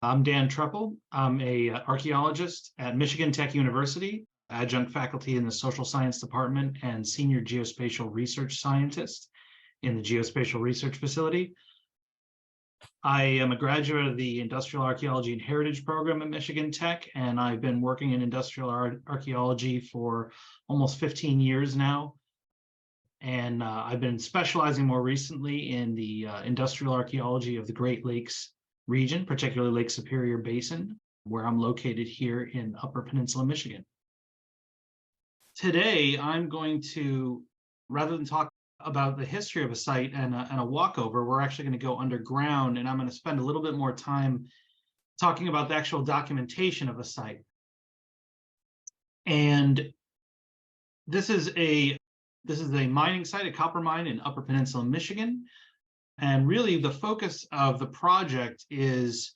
I'm Dan Trepal. I'm a archaeologist at Michigan Tech University, adjunct faculty in the social science department, and senior geospatial research scientist in the geospatial research facility. I am a graduate of the Industrial Archaeology and Heritage program at Michigan Tech, and I've been working in industrial archaeology for almost 15 years now. And I've been specializing more recently in the industrial archaeology of the Great Lakes region, particularly Lake Superior Basin, where I'm located here in Upper Peninsula, Michigan. Today, I'm going to, rather than talk about the history of a site and a walkover, we're actually going to go underground, and I'm going to spend a little bit more time talking about the actual documentation of a site. And this is a mining site, a copper mine in Upper Peninsula, Michigan. And really the focus of the project is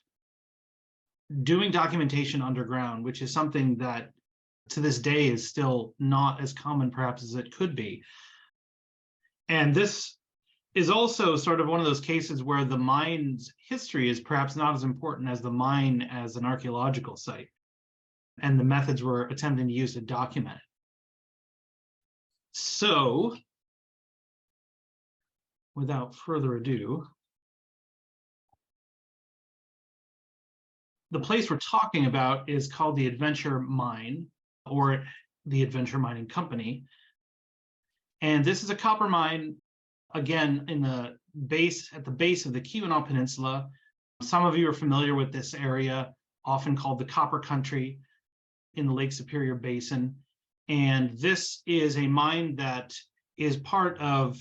doing documentation underground, which is something that to this day is still not as common perhaps as it could be. And this is also sort of one of those cases where the mine's history is perhaps not as important as the mine as an archaeological site and the methods we're attempting to use to document it. So, without further ado, the place we're talking about is called the Adventure Mine, or the Adventure Mining Company. And this is a copper mine, again, in the base, at the base of the Keweenaw Peninsula. Some of you are familiar with this area, often called the Copper Country in the Lake Superior Basin. And this is a mine that is part of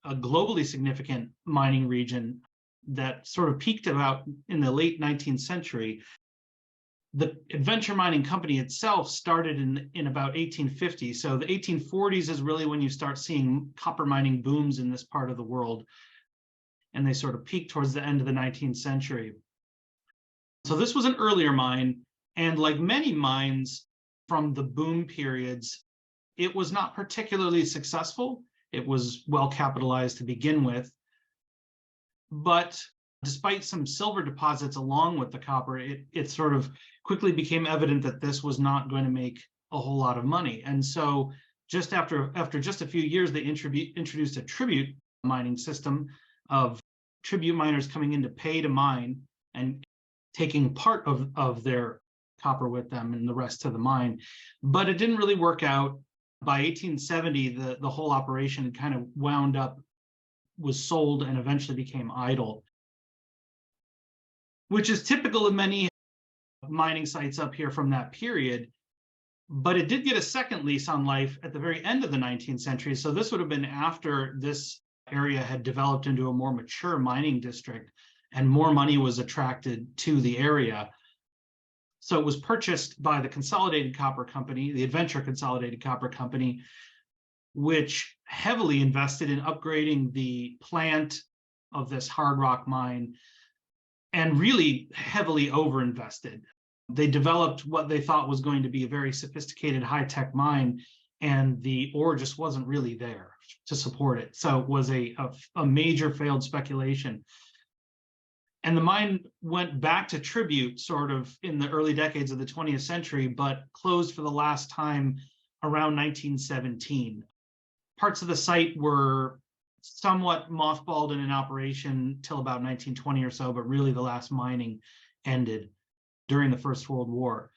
a globally significant mining region that sort of peaked about in the late 19th century. The Adventure Mining Company itself started in about 1850. So the 1840s is really when you start seeing copper mining booms in this part of the world. And they sort of peaked towards the end of the 19th century. So this was an earlier mine. And like many mines from the boom periods, it was not particularly successful. It was well capitalized to begin with. But despite some silver deposits along with the copper, it sort of quickly became evident that this was not going to make a whole lot of money. And so just after just a few years, they introduced a tribute mining system of tribute miners coming in to pay to mine and taking part of their copper with them and the rest to the mine. But it didn't really work out. By 1870, the whole operation kind of wound up, was sold, and eventually became idle, which is typical of many mining sites up here from that period. But it did get a second lease on life at the very end of the 19th century. So this would have been after this area had developed into a more mature mining district and more money was attracted to the area. So it was purchased by the Consolidated Copper Company, the Adventure Consolidated Copper Company, which heavily invested in upgrading the plant of this hard rock mine and really heavily overinvested. They developed what they thought was going to be a very sophisticated high-tech mine, and the ore just wasn't really there to support it. So it was a major failed speculation. And the mine went back to tribute sort of in the early decades of the 20th century, but closed for the last time around 1917. Parts of the site were somewhat mothballed and in operation till about 1920 or so, but really the last mining ended during the First World War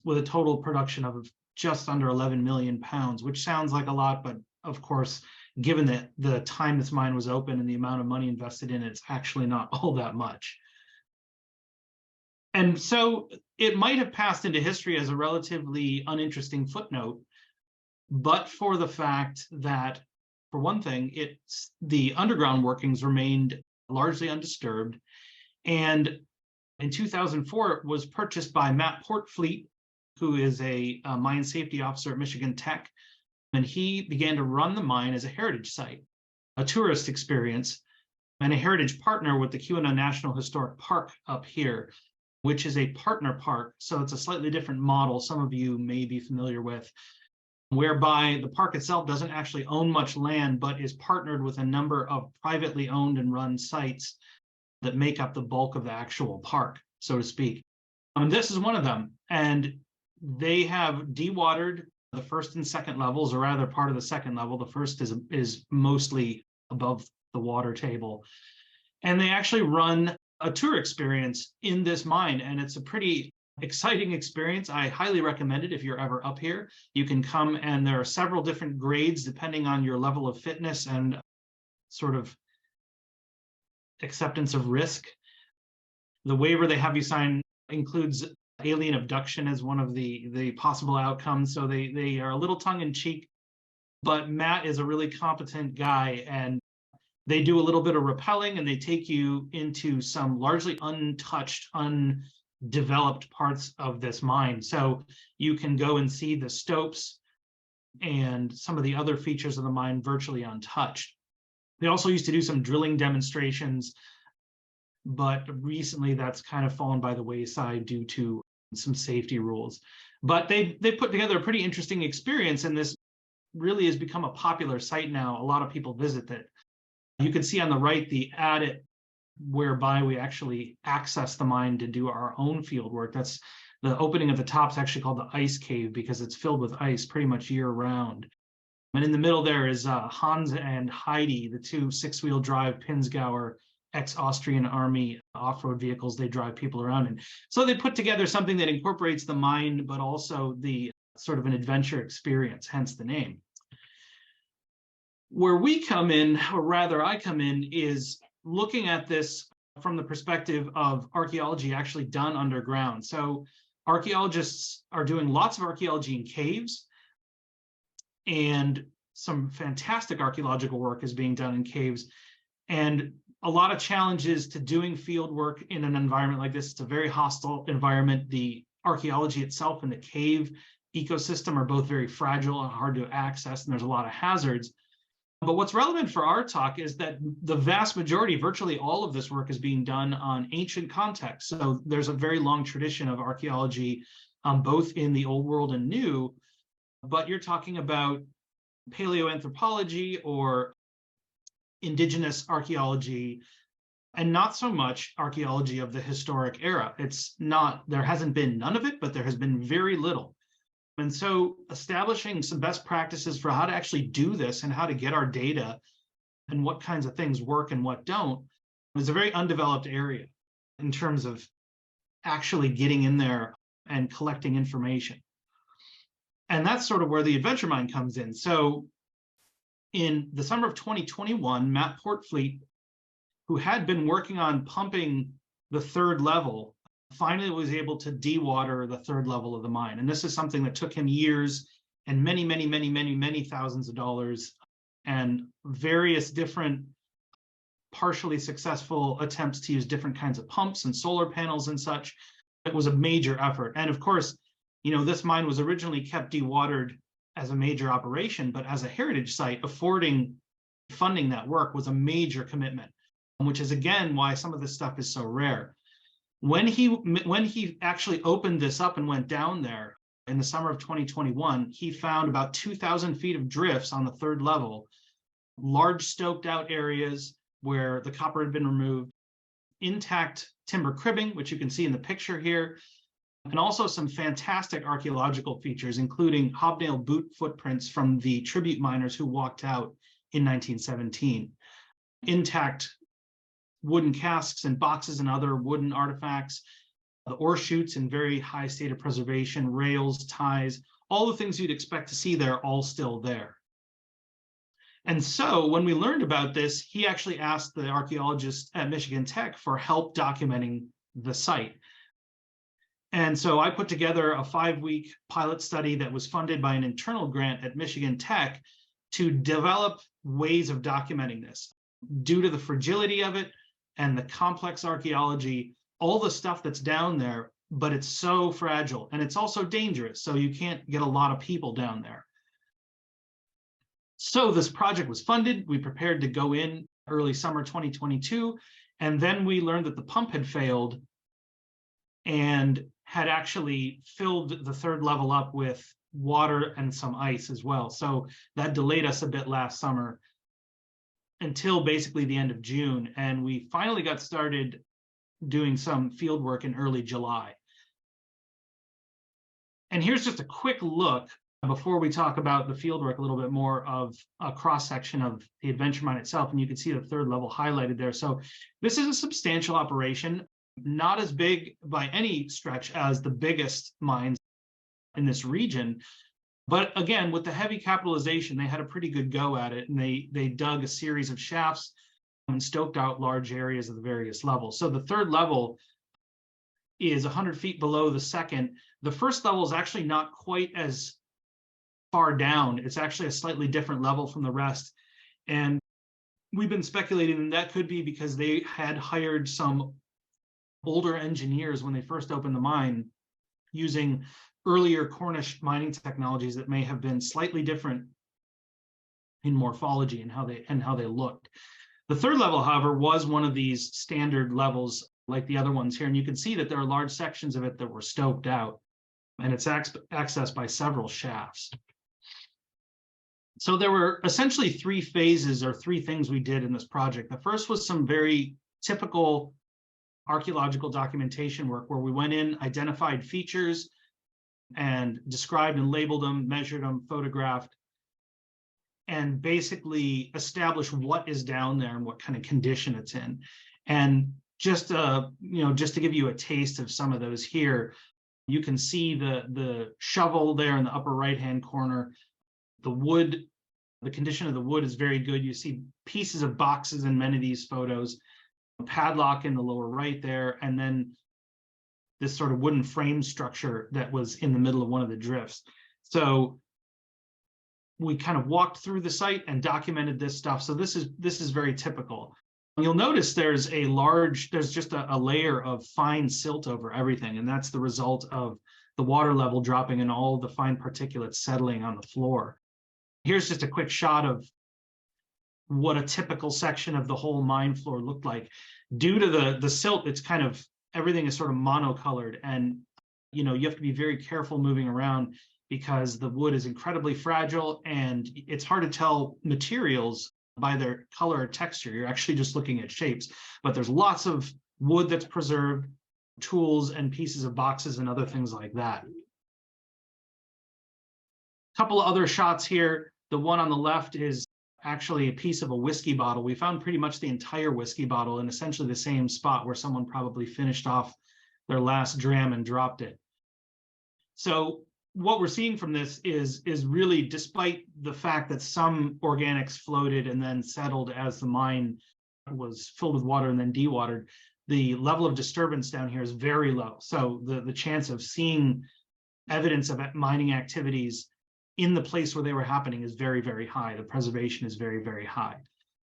with a total production of just under 11 million pounds, which sounds like a lot, but of course, given the time this mine was open and the amount of money invested in it, it's actually not all that much. And so it might have passed into history as a relatively uninteresting footnote, but for the fact that, for one thing, the underground workings remained largely undisturbed. And in 2004, it was purchased by Matt Portfleet, who is a mine safety officer at Michigan Tech. And he began to run the mine as a heritage site, a tourist experience, and a heritage partner with the Keweenaw National Historic Park up here, which is a partner park. So it's a slightly different model some of you may be familiar with, whereby the park itself doesn't actually own much land, but is partnered with a number of privately owned and run sites that make up the bulk of the actual park, so to speak. And this is one of them. And they have dewatered the first and second levels, or rather part of the second level. The first is mostly above the water table. And they actually run a tour experience in this mine. And it's a pretty exciting experience. I highly recommend it if you're ever up here. You can come, and there are several different grades depending on your level of fitness and sort of acceptance of risk. The waiver they have you sign includes alien abduction as one of the possible outcomes. So they are a little tongue-in-cheek, but Matt is a really competent guy, and they do a little bit of rappelling, and they take you into some largely untouched, undeveloped parts of this mine. So you can go and see the stopes and some of the other features of the mine virtually untouched. They also used to do some drilling demonstrations, but recently that's kind of fallen by the wayside due to some safety rules. But they put together a pretty interesting experience, and this really has become a popular site now. A lot of people visit it. You can see on the right the adit whereby we actually access the mine to do our own field work. That's the opening at the top is actually called the ice cave because it's filled with ice pretty much year round. And in the middle there is Hans and Heidi, the two six-wheel drive Pinzgauer ex-Austrian Army off-road vehicles they drive people around in. So they put together something that incorporates the mine, but also the sort of an adventure experience, hence the name. Where we come in, or rather I come in, is looking at this from the perspective of archaeology actually done underground. So archaeologists are doing lots of archaeology in caves, and some fantastic archaeological work is being done in caves, and a lot of challenges to doing field work in an environment like this. It's a very hostile environment. The archaeology itself and the cave ecosystem are both very fragile and hard to access, and there's a lot of hazards. But what's relevant for our talk is that the vast majority, virtually all of this work is being done on ancient contexts. So there's a very long tradition of archaeology, both in the old world and new, but you're talking about paleoanthropology or indigenous archaeology, and not so much archaeology of the historic era. It's not, there hasn't been none of it, but there has been very little. And so establishing some best practices for how to actually do this and how to get our data and what kinds of things work and what don't is a very undeveloped area in terms of actually getting in there and collecting information. And that's sort of where the Adventure Mine comes in. So in the summer of 2021, Matt Portfleet, who had been working on pumping the third level, finally was able to dewater the third level of the mine. And this is something that took him years and many thousands of dollars, and various different partially successful attempts to use different kinds of pumps and solar panels and such. It was a major effort. And of course, you know, this mine was originally kept dewatered as a major operation, but as a heritage site, affording funding that work was a major commitment, which is again why some of this stuff is so rare. When he actually opened this up and went down there in the summer of 2021, he found about 2,000 feet of drifts on the third level, large stoked out areas where the copper had been removed, intact timber cribbing, which you can see in the picture here, and also some fantastic archaeological features, including hobnail boot footprints from the tribute miners who walked out in 1917, intact wooden casks and boxes and other wooden artifacts, the ore chutes in very high state of preservation, rails, ties, all the things you'd expect to see there, all still there. And so when we learned about this, he actually asked the archaeologists at Michigan Tech for help documenting the site. And so I put together a 5-week pilot study that was funded by an internal grant at Michigan Tech to develop ways of documenting this. Due to the fragility of it and the complex archaeology, all the stuff that's down there, but it's so fragile and it's also dangerous, so you can't get a lot of people down there. So this project was funded. We prepared to go in early summer 2022, and then we learned that the pump had failed and had actually filled the third level up with water and some ice as well. So that delayed us a bit last summer. until basically the end of June. And we finally got started doing some field work in early July. And here's just a quick look before we talk about the field work a little bit more of a cross-section of the adventure mine itself. And you can see the third level highlighted there. So this is a substantial operation, not as big by any stretch as the biggest mines in this region. But again, with the heavy capitalization, they had a pretty good go at it, and they dug a series of shafts and stoked out large areas of the various levels. So the third level is 100 feet below the second. The first level is actually not quite as far down. It's actually a slightly different level from the rest. And we've been speculating that could be because they had hired some older engineers when they first opened the mine using earlier Cornish mining technologies that may have been slightly different in morphology and how they looked. The third level, however, was one of these standard levels like the other ones here. And you can see that there are large sections of it that were stoked out, and it's accessed by several shafts. So there were essentially three phases or three things we did in this project. The first was some very typical archaeological documentation work where we went in, identified features, and described and labeled them, measured them, photographed, and basically established what is down there and what kind of condition it's in. And just to give you a taste of some of those here, you can see the shovel there in the upper right-hand corner. The wood, the condition of the wood is very good. You see pieces of boxes in many of these photos, a padlock in the lower right there, and then this sort of wooden frame structure that was in the middle of one of the drifts. So we kind of walked through the site and documented this stuff. So this is very typical. You'll notice there's just a layer of fine silt over everything, and that's the result of the water level dropping and all the fine particulates settling on the floor. Here's just a quick shot of what a typical section of the whole mine floor looked like. Due to the silt, it's kind of, everything is sort of monocolored, and you have to be very careful moving around because the wood is incredibly fragile and it's hard to tell materials by their color or texture. You're actually just looking at shapes, but there's lots of wood that's preserved, tools and pieces of boxes and other things like that. A couple of other shots here. The one on the left is actually a piece of a whiskey bottle. We found pretty much the entire whiskey bottle in essentially the same spot where someone probably finished off their last dram and dropped it. So what we're seeing from this is really, despite the fact that some organics floated and then settled as the mine was filled with water and then dewatered, the level of disturbance down here is very low. So the chance of seeing evidence of mining activities in the place where they were happening is very, very high. The preservation is very, very high.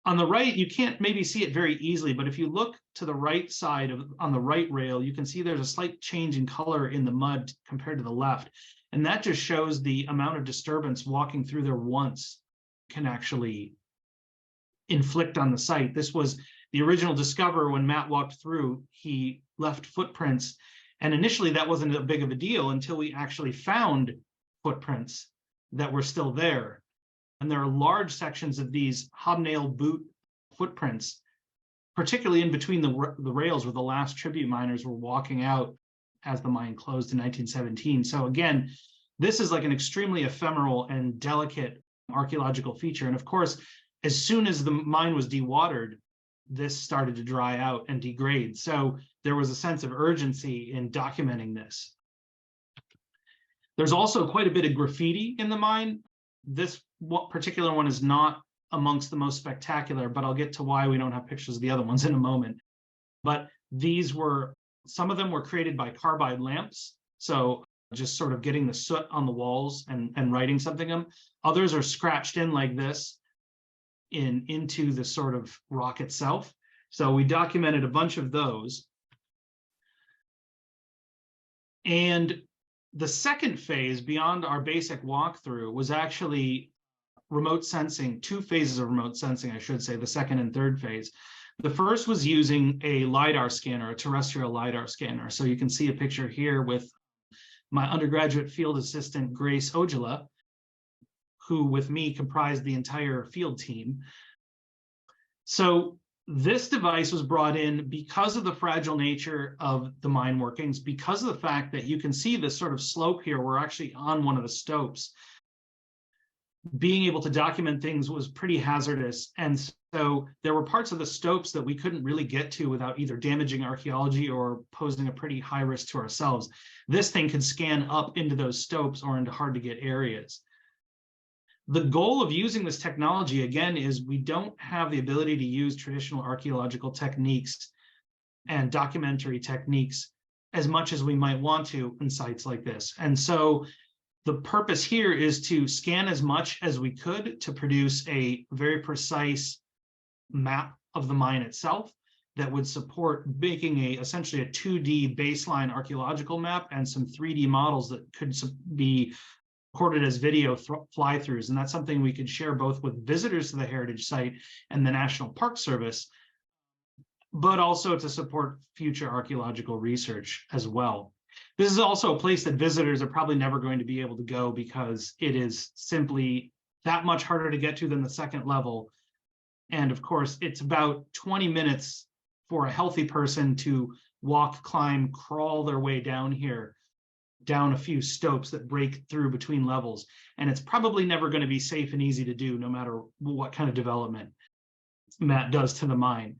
On the right, you can't maybe see it very easily, but if you look to the right side on the right rail, you can see there's a slight change in color in the mud compared to the left. And that just shows the amount of disturbance walking through there once can actually inflict on the site. This was the original discoverer. When Matt walked through, he left footprints. And initially that wasn't a big of a deal until we actually found footprints that were still there. And there are large sections of these hobnail boot footprints, particularly in between the rails where the last tribute miners were walking out as the mine closed in 1917. So again, this is like an extremely ephemeral and delicate archaeological feature. And of course, as soon as the mine was dewatered, this started to dry out and degrade. So there was a sense of urgency in documenting this. There's also quite a bit of graffiti in the mine. This particular one is not amongst the most spectacular, but I'll get to why we don't have pictures of the other ones in a moment. But some of them were created by carbide lamps. So just sort of getting the soot on the walls and writing something on them. Others are scratched in like this into the sort of rock itself. So we documented a bunch of those. And the second phase beyond our basic walkthrough was actually remote sensing, two phases of remote sensing, I should say, the second and third phase. The first was using a LiDAR scanner, a terrestrial LiDAR scanner. So you can see a picture here with my undergraduate field assistant, Grace Ojala, who with me comprised the entire field team. So this device was brought in because of the fragile nature of the mine workings, because of the fact that you can see this sort of slope here. We're actually on one of the stopes. Being able to document things was pretty hazardous. And so there were parts of the stopes that we couldn't really get to without either damaging archaeology or posing a pretty high risk to ourselves. This thing could scan up into those stopes or into hard to get areas. The goal of using this technology, again, is we don't have the ability to use traditional archaeological techniques and documentary techniques as much as we might want to in sites like this. And so the purpose here is to scan as much as we could to produce a very precise map of the mine itself that would support making essentially a 2D baseline archaeological map and some 3D models that could be recorded as video fly-throughs. And that's something we could share both with visitors to the heritage site and the National Park Service, but also to support future archaeological research as well. This is also a place that visitors are probably never going to be able to go because it is simply that much harder to get to than the second level. And of course, it's about 20 minutes for a healthy person to walk, climb, crawl their way down here, down a few stopes that break through between levels. And it's probably never going to be safe and easy to do, no matter what kind of development Matt does to the mine.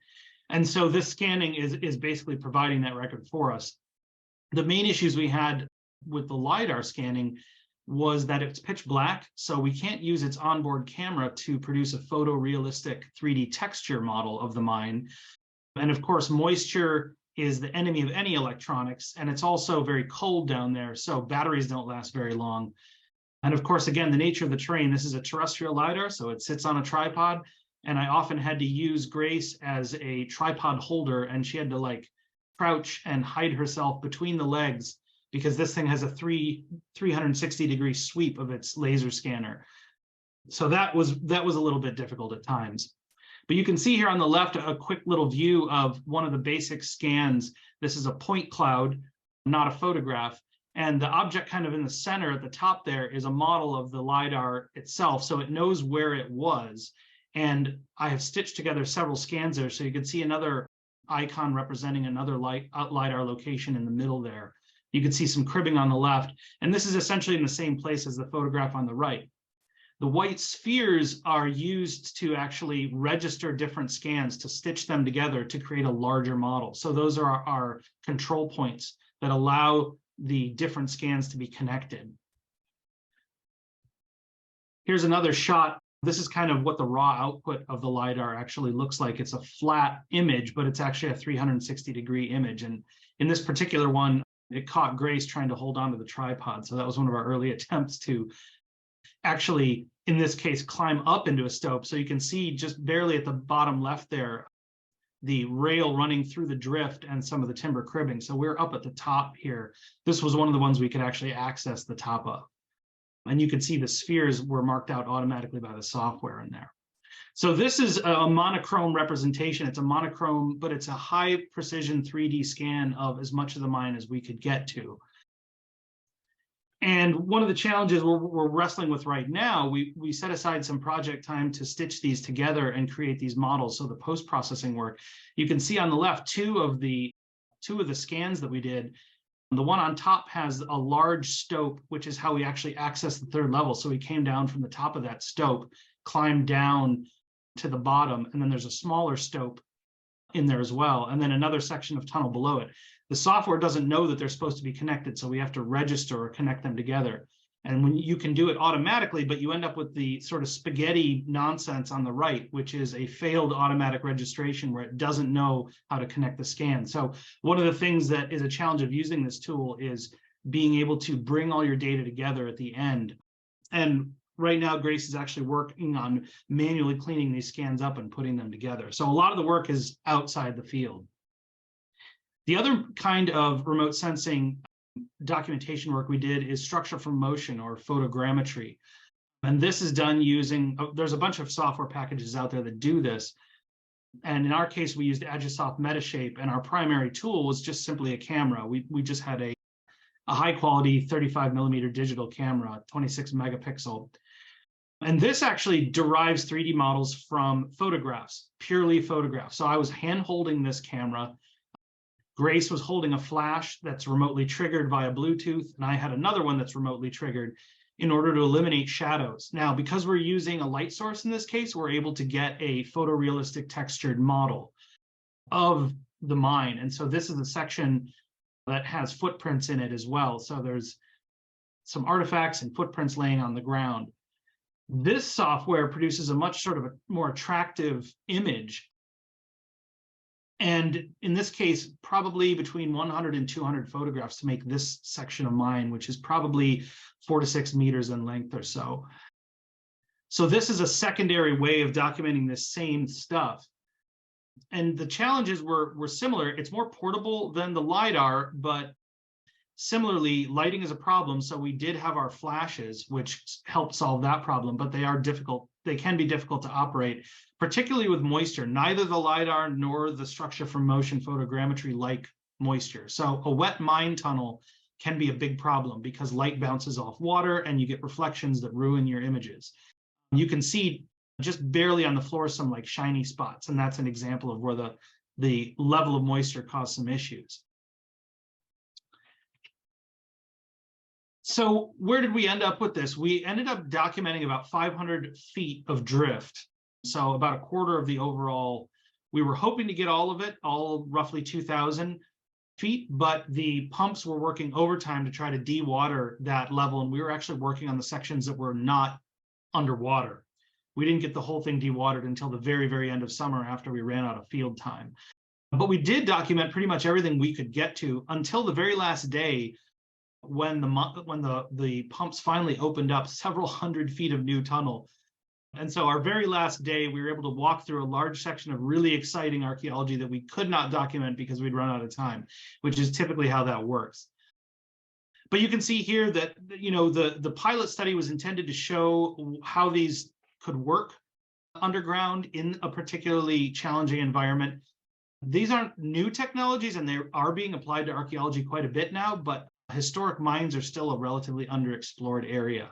And so this scanning is basically providing that record for us. The main issues we had with the LiDAR scanning was that it's pitch black, so we can't use its onboard camera to produce a photorealistic 3D texture model of the mine. And of course, moisture is the enemy of any electronics, and it's also very cold down there, so batteries don't last very long. And of course, again, the nature of the terrain, this is a terrestrial LiDAR, so it sits on a tripod, and I often had to use Grace as a tripod holder, and she had to crouch and hide herself between the legs because this thing has a 360-degree sweep of its laser scanner. So that was a little bit difficult at times. But you can see here on the left a quick little view of one of the basic scans. This is a point cloud, not a photograph. And the object kind of in the center at the top there is a model of the LiDAR itself, so it knows where it was. And I have stitched together several scans there, so you can see another icon representing another LiDAR location in the middle there. You can see some cribbing on the left, and this is essentially in the same place as the photograph on the right. The white spheres are used to actually register different scans, to stitch them together to create a larger model. So those are our control points that allow the different scans to be connected. Here's another shot. This is kind of what the raw output of the LiDAR actually looks like. It's a flat image, but it's actually a 360-degree image. And in this particular one, it caught Grace trying to hold onto the tripod. So that was one of our early attempts to actually, in this case, climb up into a stope. So you can see just barely at the bottom left there, the rail running through the drift and some of the timber cribbing. So we're up at the top here. This was one of the ones we could actually access the top of. And you can see the spheres were marked out automatically by the software in there. So this is a monochrome representation. It's a monochrome, but it's a high precision 3D scan of as much of the mine as we could get to. And one of the challenges we're wrestling with right now, we set aside some project time to stitch these together and create these models. So the post-processing work, you can see on the left, two of the scans that we did. The one on top has a large stope, which is how we actually access the third level. So we came down from the top of that stope, climbed down to the bottom, and then there's a smaller stope in there as well, and then another section of tunnel below it. The software doesn't know that they're supposed to be connected, so we have to register or connect them together. And when you can do it automatically, but you end up with the sort of spaghetti nonsense on the right, which is a failed automatic registration where it doesn't know how to connect the scan. So one of the things that is a challenge of using this tool is being able to bring all your data together at the end. And right now, Grace is actually working on manually cleaning these scans up and putting them together. So a lot of the work is outside the field. The other kind of remote sensing documentation work we did is structure from motion, or photogrammetry. And this is done using, there's a bunch of software packages out there that do this. And in our case, we used Agisoft Metashape, and our primary tool was just simply a camera. We just had a high quality 35mm digital camera, 26 megapixel. And this actually derives 3D models from photographs, purely photographs. So I was hand holding this camera. Grace was holding a flash that's remotely triggered via Bluetooth, and I had another one that's remotely triggered in order to eliminate shadows. Now, because we're using a light source in this case, we're able to get a photorealistic textured model of the mine. And so this is a section that has footprints in it as well. So there's some artifacts and footprints laying on the ground. This software produces a much sort of a more attractive image. And in this case, probably between 100 and 200 photographs to make this section of mine, which is probably 4 to 6 meters in length or so. So this is a secondary way of documenting this same stuff. And the challenges were similar. It's more portable than the LiDAR, but similarly, lighting is a problem. So we did have our flashes, which helped solve that problem, but they are difficult. They can be difficult to operate, particularly with moisture. Neither the LiDAR nor the structure from motion photogrammetry like moisture. So a wet mine tunnel can be a big problem because light bounces off water and you get reflections that ruin your images. You can see just barely on the floor some like shiny spots, and that's an example of where the level of moisture caused some issues. So where did we end up with this? We ended up documenting about 500 feet of drift. So about a quarter of the overall. We were hoping to get all of it, all roughly 2,000 feet, but the pumps were working overtime to try to de-water that level. And we were actually working on the sections that were not underwater. We didn't get the whole thing de-watered until the very, very end of summer after we ran out of field time. But we did document pretty much everything we could get to until the very last day, when the pumps finally opened up several hundred feet of new tunnel. And so our very last day, we were able to walk through a large section of really exciting archaeology that we could not document because we'd run out of time, which is typically how that works. But you can see here that, you know, the pilot study was intended to show how these could work underground in a particularly challenging environment. These aren't new technologies, and they are being applied to archaeology quite a bit now, but historic mines are still a relatively underexplored area.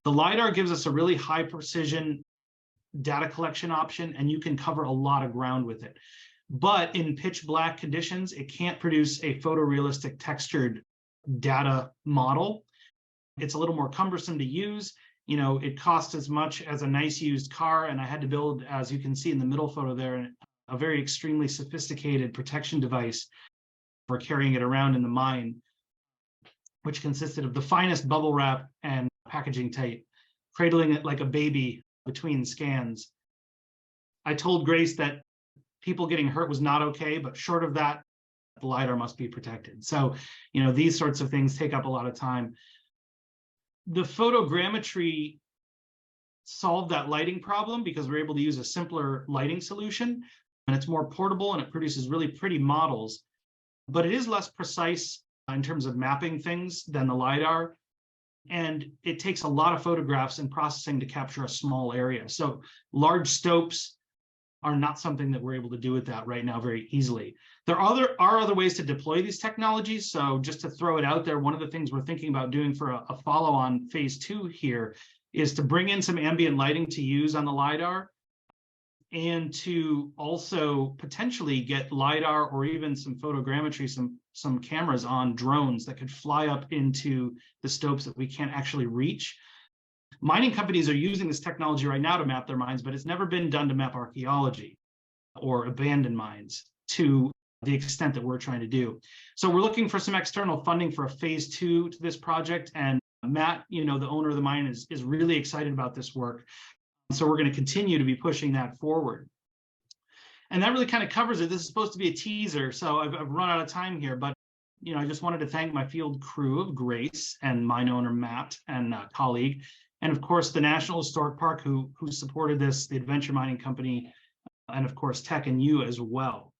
The LiDAR gives us a really high precision data collection option, and you can cover a lot of ground with it. But in pitch black conditions, it can't produce a photorealistic textured data model. It's a little more cumbersome to use. You know, it costs as much as a nice used car, and I had to build, as you can see in the middle photo there, a very extremely sophisticated protection device for carrying it around in the mine, which consisted of the finest bubble wrap and packaging tape, cradling it like a baby between scans. I told Grace that people getting hurt was not okay, but short of that, the LiDAR must be protected. So, you know, these sorts of things take up a lot of time. The photogrammetry solved that lighting problem because we're able to use a simpler lighting solution, and it's more portable and it produces really pretty models, but it is less precise in terms of mapping things than the LiDAR. And it takes a lot of photographs and processing to capture a small area. So large stopes are not something that we're able to do with that right now very easily. There are other ways to deploy these technologies. So just to throw it out there, one of the things we're thinking about doing for a follow-on phase 2 here is to bring in some ambient lighting to use on the LiDAR, and to also potentially get LiDAR or even some photogrammetry, some cameras on drones that could fly up into the stopes that we can't actually reach. Mining companies are using this technology right now to map their mines, but it's never been done to map archaeology or abandoned mines to the extent that we're trying to do. So we're looking for some external funding for a phase 2 to this project. And Matt, you know, the owner of the mine is really excited about this work. So we're going to continue to be pushing that forward. And that really kind of covers it. This is supposed to be a teaser, so I've run out of time here, but you know, I just wanted to thank my field crew of Grace and mine owner Matt and colleague, and of course the National Historic Park who supported this, the Adventure Mining Company, and of course Tech and you as well.